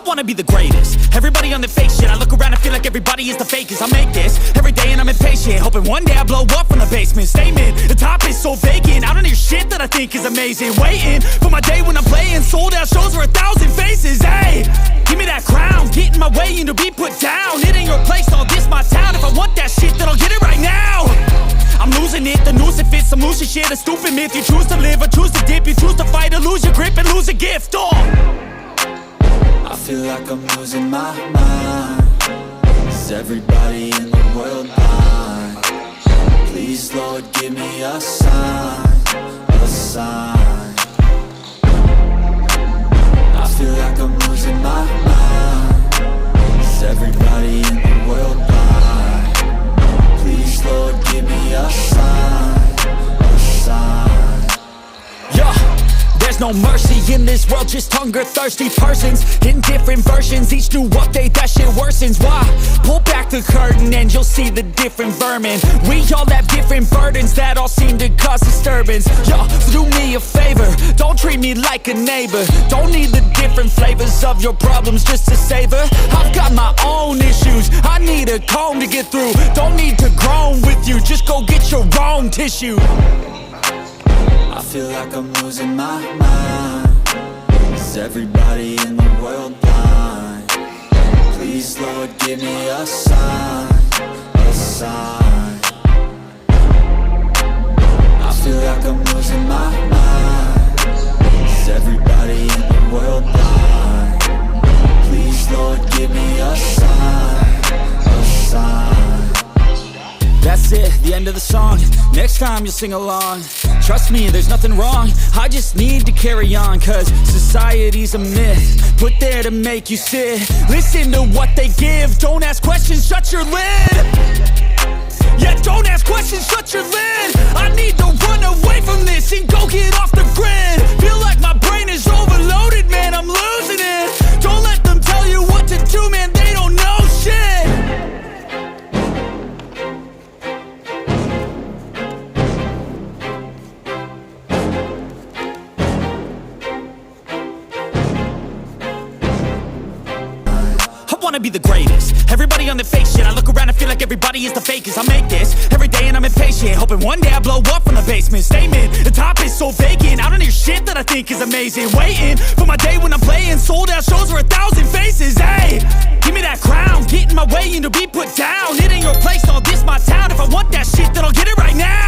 wanna be the greatest. Everybody on the fake shit. I look around and feel like everybody is the fakest. I make this every day and I'm impatient, hoping one day I blow up from the basement. Statement, the top is so vacant. I don't hear shit that I think is amazing. Waiting for my day when I'm playing sold out shows for 1,000 faces. Hey, give me that crown, get in my way and to be put down. It ain't your place, all this my town. If I want that shit, then I'll get it right now. I'm losing it, the noose it fits, some losing shit, a stupid myth. You choose to live or choose to dip, you choose to fight or lose your grip and lose a gift. I feel like I'm losing my mind. Is everybody in the world blind? Please, Lord, give me a sign, a sign. I feel like I'm losing my mind. Is everybody in the world blind? Please, Lord, give me a sign, a sign. Yeah. There's no mercy in this world, just hunger-thirsty persons in different versions, each new update, that shit worsens. Why? Pull back the curtain and you'll see the different vermin. We all have different burdens that all seem to cause disturbance. Yo, so do me a favor, don't treat me like a neighbor. Don't need the different flavors of your problems just to savor. I've got my own issues, I need a comb to get through. Don't need to groan with you, just go get your own tissue. I feel like I'm losing my mind. Is everybody in the world blind? Please, Lord, give me a sign, a sign. I feel like I'm losing my mind. Is everybody in the world blind? Please, Lord, give me a sign, a sign. That's it, the end of the song. Next time you'll sing along. Trust me, there's nothing wrong. I just need to carry on, cause society's a myth put there to make you sit. Listen to what they give. Don't ask questions, shut your lid. Yeah, don't ask questions, shut your lid. I need to run away from this and go get off the grid. Feel like my brain is overloaded, man, I'm losing it. Don't let them tell you what to do, man, they don't know shit. I wanna be the greatest. Everybody on the fake shit. I look around and feel like everybody is the fakest. I make this every day and I'm impatient, hoping one day I blow up from the basement. Statement, the top is so vacant. I don't hear shit that I think is amazing. Waiting for my day when I'm playing sold out shows for 1,000 faces. Hey, give me that crown, get in my way and to be put down. It ain't your place, all this my town. If I want that shit, then I'll get it right now.